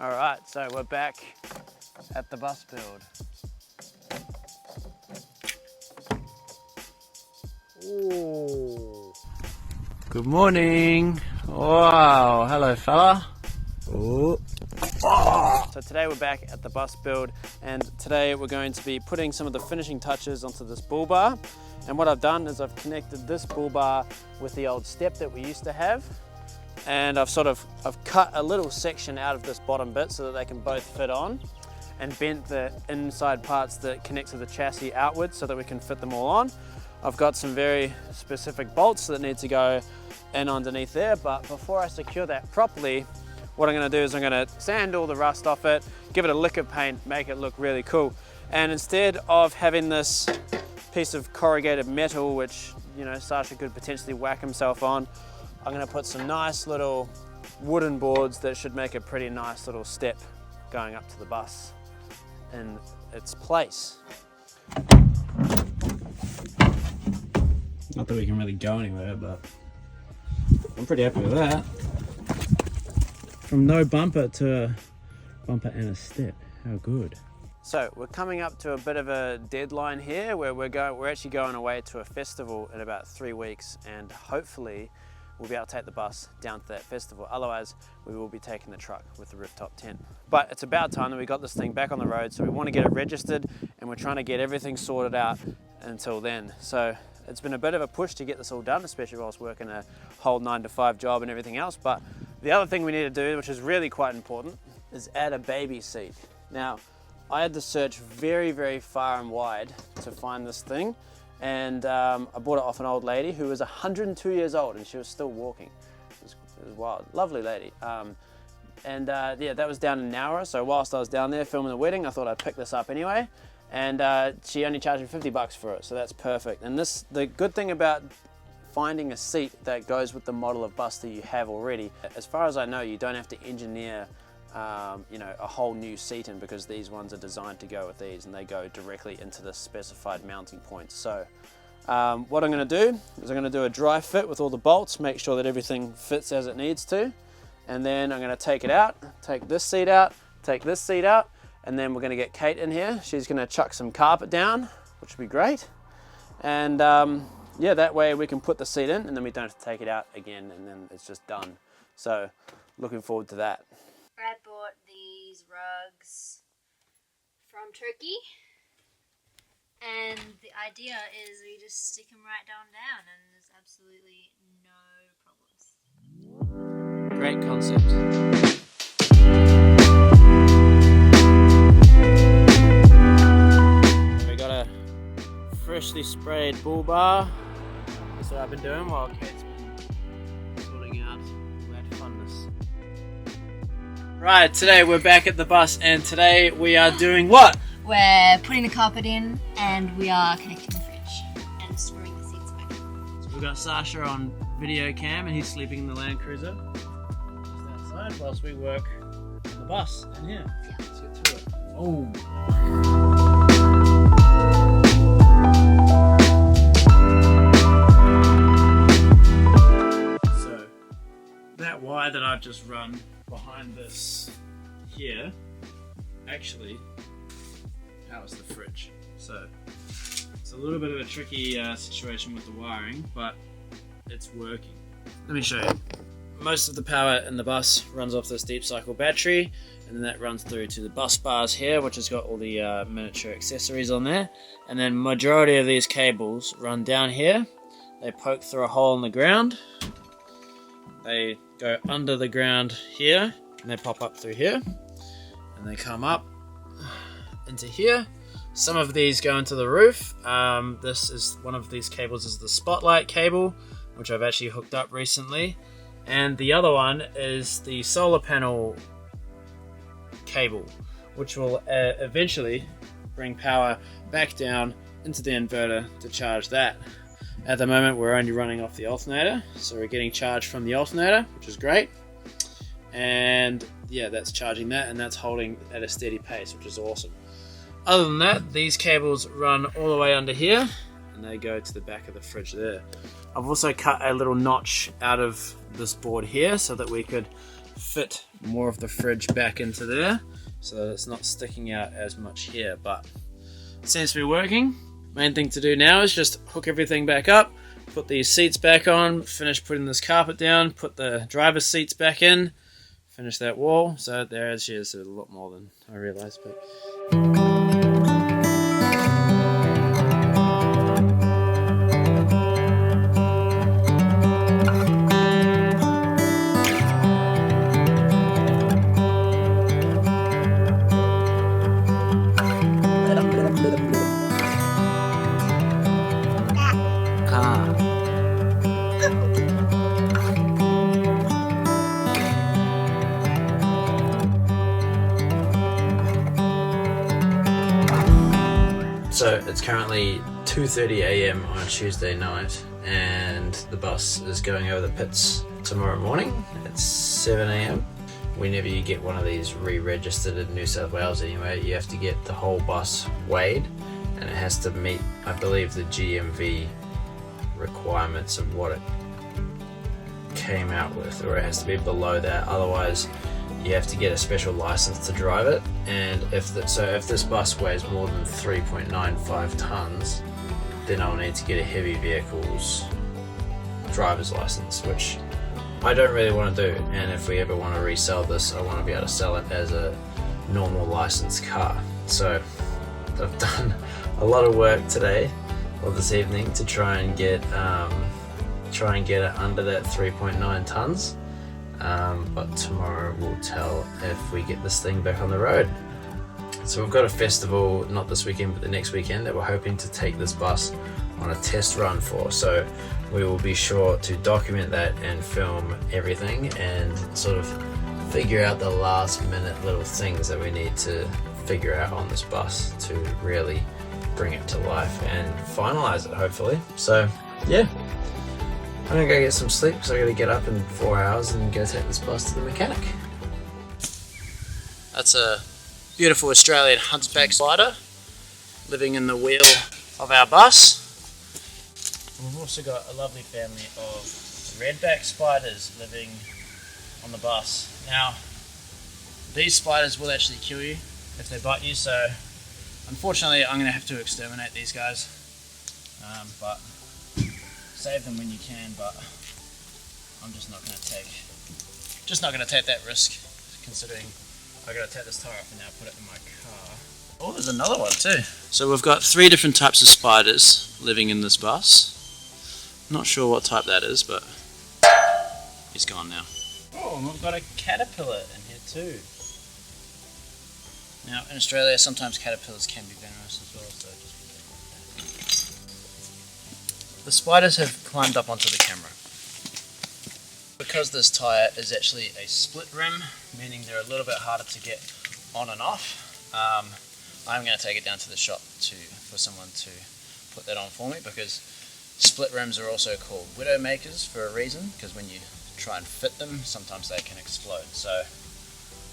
Alright, so we're back at the bus build. Ooh. Good morning. Wow, hello fella. Oh. So today we're back at the bus build, and today we're going to be putting some of the finishing touches onto this bull bar. And what I've done is I've connected this bull bar with the old step that we used to have, and I've cut a little section out of this bottom bit so that they can both fit on, and bent the inside parts that connect to the chassis outwards so that we can fit them all on. I've got some very specific bolts that need to go in underneath there, but before I secure that properly, what I'm going to do is I'm going to sand all the rust off it, give it a lick of paint, make it look really cool. And instead of having this piece of corrugated metal, which, you know, Sasha could potentially whack himself on, I'm going to put some nice little wooden boards that should make a pretty nice little step going up to the bus in its place. Not that we can really go anywhere, but I'm pretty happy with that. From no bumper to a bumper and a step, how good. So we're coming up to a bit of a deadline here where we're actually going away to a festival in about 3 weeks, and hopefully we'll be able to take the bus down to that festival. Otherwise, we will be taking the truck with the rooftop tent. But it's about time that we got this thing back on the road, so we want to get it registered, and we're trying to get everything sorted out until then. So it's been a bit of a push to get this all done, especially whilst working a whole 9-to-5 job and everything else. But the other thing we need to do, which is really quite important, is add a baby seat. Now, I had to search very, very far and wide to find this thing, and I bought it off an old lady who was 102 years old, and she was still walking. It was wild, lovely lady. Yeah, that was down in Nowra, so whilst I was down there filming the wedding, I thought I'd pick this up anyway, and she only charged me 50 bucks for it, so that's perfect. And the good thing about finding a seat that goes with the model of bus that you have already, as far as I know, you don't have to engineer you know, a whole new seat in, because these ones are designed to go with these, and they go directly into the specified mounting points. So what I'm going to do is I'm going to do a dry fit with all the bolts, make sure that everything fits as it needs to, and then I'm going to take it out, take this seat out, take this seat out, and then we're going to get Kate in here. She's going to chuck some carpet down, which would be great, and yeah, that way we can put the seat in, and then we don't have to take it out again, and then it's just done. So looking forward to that. Brad bought these rugs from Turkey, and the idea is we just stick them right down and there's absolutely no problems. Great concept. We got a freshly sprayed bull bar. That's what I've been doing while Kate's been sorting out all that funness. Right, today we're back at the bus, and today we are doing what? We're putting the carpet in, and we are connecting the fridge and screwing the seats back. So we've got Sasha on video cam, and he's sleeping in the Land Cruiser just outside whilst we work on the bus in here. Yeah. Let's get to it. Oh. So that wire that I've just run behind this here actually powers the fridge. So it's a little bit of a tricky situation with the wiring, but it's working. Let me show you. Most of the power in the bus runs off this deep cycle battery, and then that runs through to the bus bars here, which has got all the miniature accessories on there, and then majority of these cables run down here. They poke through a hole in the ground, they go under the ground here, and they pop up through here, and they come up into here. Some of these go into the roof. This is one of these cables is the spotlight cable, which I've actually hooked up recently, and the other one is the solar panel cable, which will eventually bring power back down into the inverter to charge that. At the moment we're only running off the alternator, so we're getting charged from the alternator, which is great, and yeah, that's charging that, and that's holding at a steady pace, which is awesome. Other than that, these cables run all the way under here, and they go to the back of the fridge there. I've also cut a little notch out of this board here so that we could fit more of the fridge back into there so that it's not sticking out as much here, but it seems to be working. Main thing to do now is just hook everything back up, put these seats back on, finish putting this carpet down, put the driver's seats back in, finish that wall. So there actually is a lot more than I realized, but so it's currently 2:30 a.m. on a Tuesday night, and the bus is going over the pits tomorrow morning at 7 a.m. Whenever you get one of these re-registered in New South Wales anyway, you have to get the whole bus weighed, and it has to meet, I believe, the GMV requirements of what it came out with, or it has to be below that, otherwise you have to get a special license to drive it. And if this bus weighs more than 3.95 tons, then I'll need to get a heavy vehicles driver's license, which I don't really want to do. And if we ever want to resell this, I want to be able to sell it as a normal licensed car. So I've done a lot of work today or this evening to try and get it under that 3.9 tons. But tomorrow we'll tell if we get this thing back on the road. So we've got a festival, not this weekend but the next weekend, that we're hoping to take this bus on a test run for. So we will be sure to document that and film everything and sort of figure out the last minute little things that we need to figure out on this bus to really bring it to life and finalize it, hopefully. So yeah, I'm gonna go get some sleep because I gotta get up in 4 hours and go take this bus to the mechanic. That's a beautiful Australian hunchback spider living in the wheel of our bus. We've also got a lovely family of redback spiders living on the bus. Now, these spiders will actually kill you if they bite you, so unfortunately I'm gonna have to exterminate these guys. But save them when you can, but I'm just not going to take that risk, considering I got to take this tire off and now put it in my car. Oh, there's another one too. So we've got 3 different types of spiders living in this bus. Not sure what type that is, but he's gone now. Oh, and we've got a caterpillar in here too. Now in Australia sometimes caterpillars can be venomous as well, so just be careful with that. The spiders have climbed up onto the camera. Because this tyre is actually a split rim, meaning they're a little bit harder to get on and off, I'm going to take it down to the shop for someone to put that on for me, because split rims are also called widow makers for a reason, because when you try and fit them, sometimes they can explode. So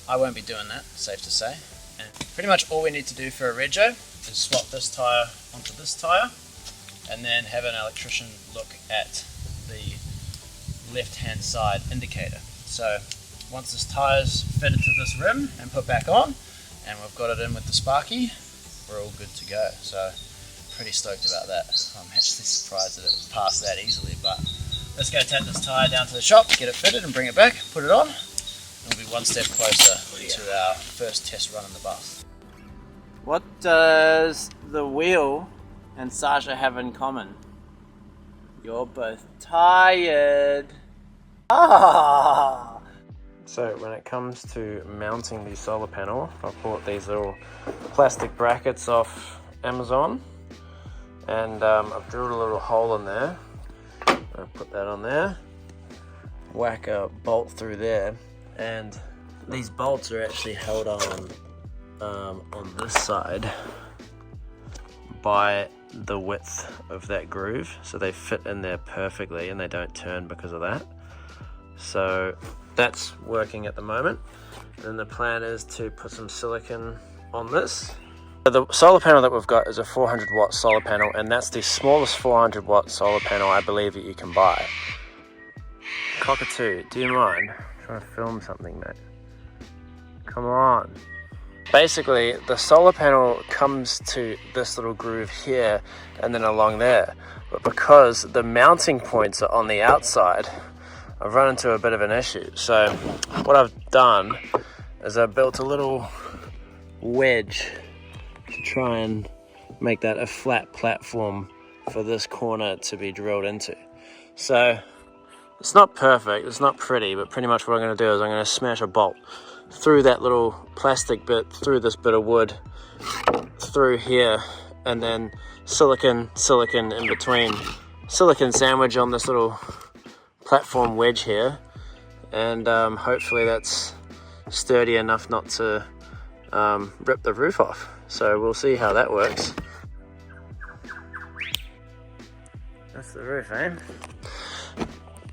I won't be doing that, safe to say. And pretty much all we need to do for a Rego is swap this tyre onto this tyre, and then have an electrician look at the left hand side indicator. So once this tyre's fitted to this rim and put back on, and we've got it in with the sparky, we're all good to go. So pretty stoked about that. I'm actually surprised that it passed that easily, but let's go take this tyre down to the shop, get it fitted and bring it back, put it on, and we'll be one step closer to our first test run on the bus. What does the wheel and Sasha have in common? You're both tired. Ah! So when it comes to mounting the solar panel, I've bought these little plastic brackets off Amazon, and I've drilled a little hole in there. I'll put that on there, whack a bolt through there, and these bolts are actually held on this side by the width of that groove, so they fit in there perfectly and they don't turn because of that. So that's working at the moment, and the plan is to put some silicon on this. The solar panel that we've got is a 400 watt solar panel, and that's the smallest 400 watt solar panel I believe that you can buy. Cockatoo, do you mind Trying to film something, mate. Come on. Basically, the solar panel comes to this little groove here and then along there. But because the mounting points are on the outside, I've run into a bit of an issue. So what I've done is I've built a little wedge to try and make that a flat platform for this corner to be drilled into. So it's not perfect, it's not pretty, but pretty much what I'm going to do is I'm going to smash a bolt through that little plastic bit, through this bit of wood, through here, and then silicon in between. Silicon sandwich on this little platform wedge here, and hopefully that's sturdy enough not to rip the roof off. So we'll see how that works. That's the roof, eh?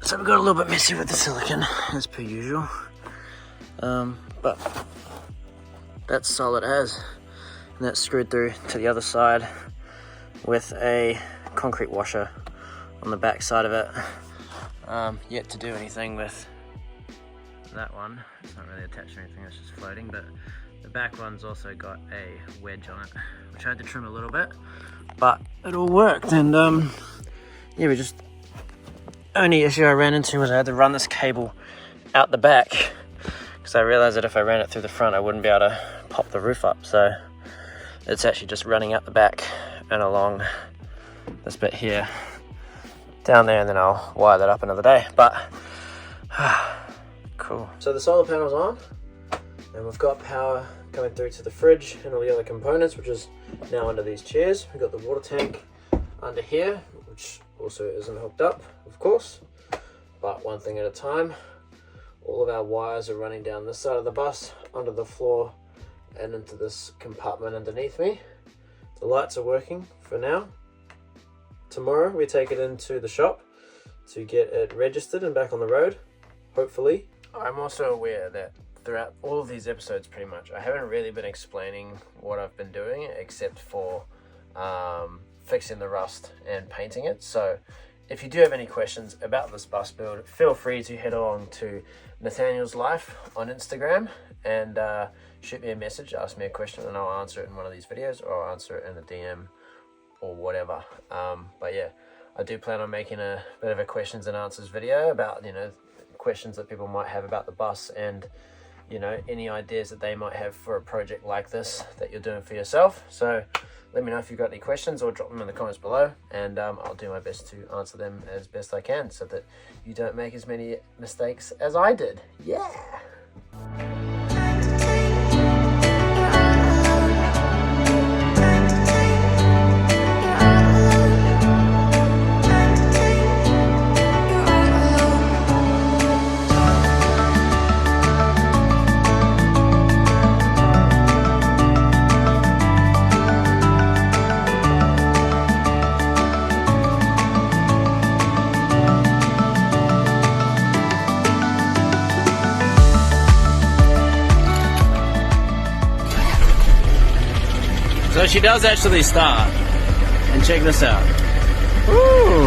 So we got a little bit messy with the silicon, as per usual. But that's solid as, and that's screwed through to the other side with a concrete washer on the back side of it. Yet to do anything with that one. It's not really attached to anything, it's just floating, but the back one's also got a wedge on it, which I had to trim a little bit, but it all worked. And yeah, we just, only issue I ran into was I had to run this cable out the back, because I realized that if I ran it through the front I wouldn't be able to pop the roof up. So it's actually just running out the back and along this bit here down there, and then I'll wire that up another day. But cool. So the solar panel's on, and we've got power coming through to the fridge and all the other components, which is now under these chairs. We've got the water tank under here, which also isn't hooked up, of course, but one thing at a time. All of our wires are running down this side of the bus, under the floor, and into this compartment underneath me. The lights are working for now. Tomorrow we take it into the shop to get it registered and back on the road, hopefully. I'm also aware that throughout all of these episodes, pretty much, I haven't really been explaining what I've been doing, except for fixing the rust and painting it. So if you do have any questions about this bus build, feel free to head along to Nathanael's Life on Instagram and shoot me a message, ask me a question, and I'll answer it in one of these videos, or I'll answer it in a DM or whatever. But yeah, I do plan on making a bit of a questions and answers video about, you know, questions that people might have about the bus, and, you know, any ideas that they might have for a project like this that you're doing for yourself. So let me know if you've got any questions, or drop them in the comments below, and I'll do my best to answer them as best I can, so that you don't make as many mistakes as I did. Yeah! So she does actually start, and check this out. Woo!